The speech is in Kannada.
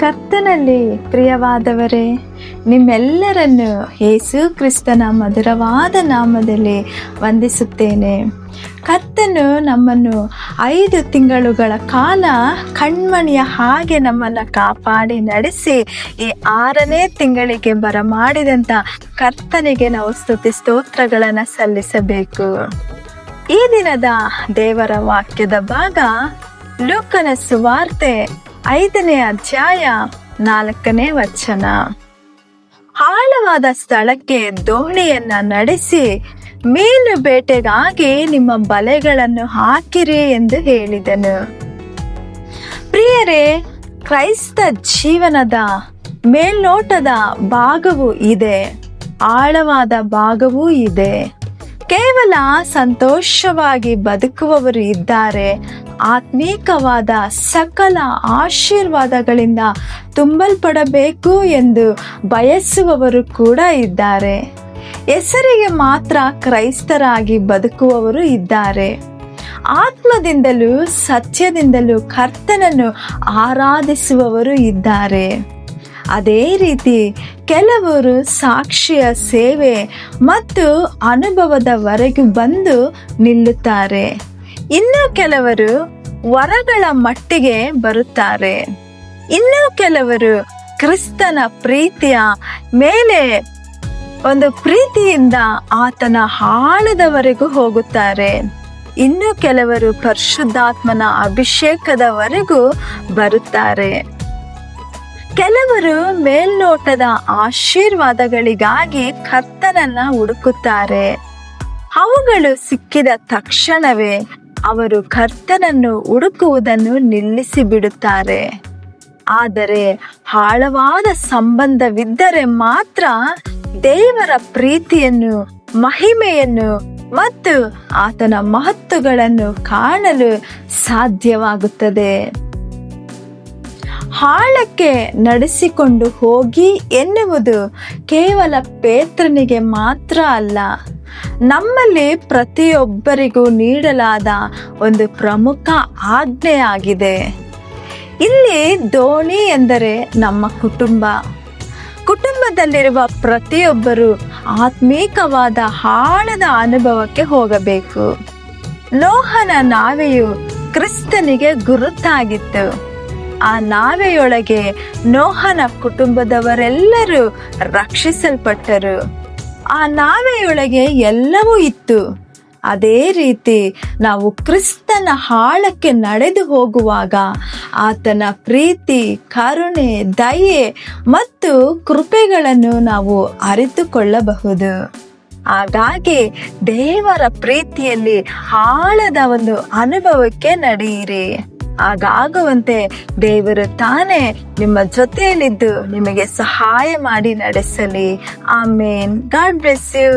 ಕರ್ತನಲ್ಲಿ ಪ್ರಿಯವಾದವರೇ, ನಿಮ್ಮೆಲ್ಲರನ್ನು ಯೇಸು ಕ್ರಿಸ್ತನ ಮಧುರವಾದ ನಾಮದಲ್ಲಿ ವಂದಿಸುತ್ತೇನೆ. ಕರ್ತನು ನಮ್ಮನ್ನು 5 ತಿಂಗಳುಗಳ ಕಾಲ ಕಣ್ಮಣಿಯ ಹಾಗೆ ನಮ್ಮನ್ನು ಕಾಪಾಡಿ ನಡೆಸಿ ಈ 6ನೇ ತಿಂಗಳಿಗೆ ಬರಮಾಡಿದಂಥ ಕರ್ತನಿಗೆ ನಾವು ಸ್ತುತಿ ಸ್ತೋತ್ರಗಳನ್ನು ಸಲ್ಲಿಸಬೇಕು. ಈ ದಿನದ ದೇವರ ವಾಕ್ಯದ ಭಾಗ ಲೂಕನ ಸುವಾರ್ತೆ 5ನೇ ಅಧ್ಯಾಯ 4ನೇ ವಚನ. ಆಳವಾದ ಸ್ಥಳಕ್ಕೆ ದೋಣಿಯನ್ನ ನಡೆಸಿ ಮೀನು ಬೇಟೆಗಾಗಿ ನಿಮ್ಮ ಬಲೆಗಳನ್ನು ಹಾಕಿರಿ ಎಂದು ಹೇಳಿದನು. ಪ್ರಿಯರೇ, ಕ್ರೈಸ್ತ ಜೀವನದ ಮೇಲ್ನೋಟದ ಭಾಗವೂ ಇದೆ, ಆಳವಾದ ಭಾಗವೂ ಇದೆ. ಕೇವಲ ಸಂತೋಷವಾಗಿ ಬದುಕುವವರು ಇದ್ದಾರೆ, ಆತ್ಮೀಕವಾದ ಸಕಲ ಆಶೀರ್ವಾದಗಳಿಂದ ತುಂಬಲ್ಪಡಬೇಕು ಎಂದು ಬಯಸುವವರು ಕೂಡ ಇದ್ದಾರೆ. ಹೆಸರಿಗೆ ಮಾತ್ರ ಕ್ರೈಸ್ತರಾಗಿ ಬದುಕುವವರು ಇದ್ದಾರೆ. ಆತ್ಮದಿಂದಲೂ ಸತ್ಯದಿಂದಲೂ ಕರ್ತನನ್ನು ಆರಾಧಿಸುವವರು ಇದ್ದಾರೆ. ಅದೇ ರೀತಿ ಕೆಲವರು ಸಾಕ್ಷಿಯ ಸೇವೆ ಮತ್ತು ಅನುಭವದವರೆಗೂ ಬಂದು ನಿಲ್ಲುತ್ತಾರೆ. ಇನ್ನು ಕೆಲವರು ವರಗಳ ಮಟ್ಟಿಗೆ ಬರುತ್ತಾರೆ. ಇನ್ನು ಕೆಲವರು ಕ್ರಿಸ್ತನ ಪ್ರೀತಿಯ ಮೇಲೆ ಒಂದು ಪ್ರೀತಿಯಿಂದ ಆತನ ಆಳದವರೆಗೂ ಹೋಗುತ್ತಾರೆ. ಇನ್ನು ಕೆಲವರು ಪರಿಶುದ್ಧಾತ್ಮನ ಅಭಿಷೇಕದವರೆಗೂ ಬರುತ್ತಾರೆ. ಕೆಲವರು ಮೇಲ್ನೋಟದ ಆಶೀರ್ವಾದಗಳಿಗಾಗಿ ಕರ್ತನನ್ನ ಹುಡುಕುತ್ತಾರೆ. ಅವುಗಳು ಸಿಕ್ಕಿದ ತಕ್ಷಣವೇ ಅವರು ಕರ್ತನನ್ನು ಹುಡುಕುವುದನ್ನು ನಿಲ್ಲಿಸಿ ಬಿಡುತ್ತಾರೆ. ಆದರೆ ಆಳವಾದ ಸಂಬಂಧವಿದ್ದರೆ ಮಾತ್ರ ದೇವರ ಪ್ರೀತಿಯನ್ನು, ಮಹಿಮೆಯನ್ನು ಮತ್ತು ಆತನ ಮಹತ್ವಗಳನ್ನು ಕಾಣಲು ಸಾಧ್ಯವಾಗುತ್ತದೆ. ಆಳಕ್ಕೆ ನಡೆಸಿಕೊಂಡು ಹೋಗಿ ಎನ್ನುವುದು ಕೇವಲ ಪೇತ್ರನಿಗೆ ಮಾತ್ರ ಅಲ್ಲ, ನಮ್ಮಲ್ಲಿ ಪ್ರತಿಯೊಬ್ಬರಿಗೂ ನೀಡಲಾದ ಒಂದು ಪ್ರಮುಖ ಆಜ್ಞೆಯಾಗಿದೆ. ಇಲ್ಲಿ ದೋಣಿ ಎಂದರೆ ನಮ್ಮ ಕುಟುಂಬದಲ್ಲಿರುವ ಪ್ರತಿಯೊಬ್ಬರು ಆತ್ಮೀಕವಾದ ಆಳದ ಅನುಭವಕ್ಕೆ ಹೋಗಬೇಕು. ನೋಹನ ನಾವೆಯು ಕ್ರಿಸ್ತನಿಗೆ ಗುರುತಾಗಿತ್ತು. ಆ ನಾವೆಯೊಳಗೆ ನೋಹನ ಕುಟುಂಬದವರೆಲ್ಲರೂ ರಕ್ಷಿಸಲ್ಪಟ್ಟರು. ಆ ನಾವೆಯೊಳಗೆ ಎಲ್ಲವೂ ಇತ್ತು. ಅದೇ ರೀತಿ ನಾವು ಕ್ರಿಸ್ತನ ಆಳಕ್ಕೆ ನಡೆದು ಹೋಗುವಾಗ ಆತನ ಪ್ರೀತಿ, ಕರುಣೆ, ದಯೆ ಮತ್ತು ಕೃಪೆಗಳನ್ನು ನಾವು ಅರಿತುಕೊಳ್ಳಬಹುದು. ಹಾಗಾಗಿ ದೇವರ ಪ್ರೀತಿಯಲ್ಲಿ ಆಳದ ಒಂದು ಅನುಭವಕ್ಕೆ ನಡೆಯಿರಿ. ಹಾಗಾಗುವಂತೆ ದೇವರು ತಾನೇ ನಿಮ್ಮ ಜೊತೆಯಲ್ಲಿದ್ದು ನಿಮಗೆ ಸಹಾಯ ಮಾಡಿ ನಡೆಸಲಿ. ಆಮೇನ್. God bless you.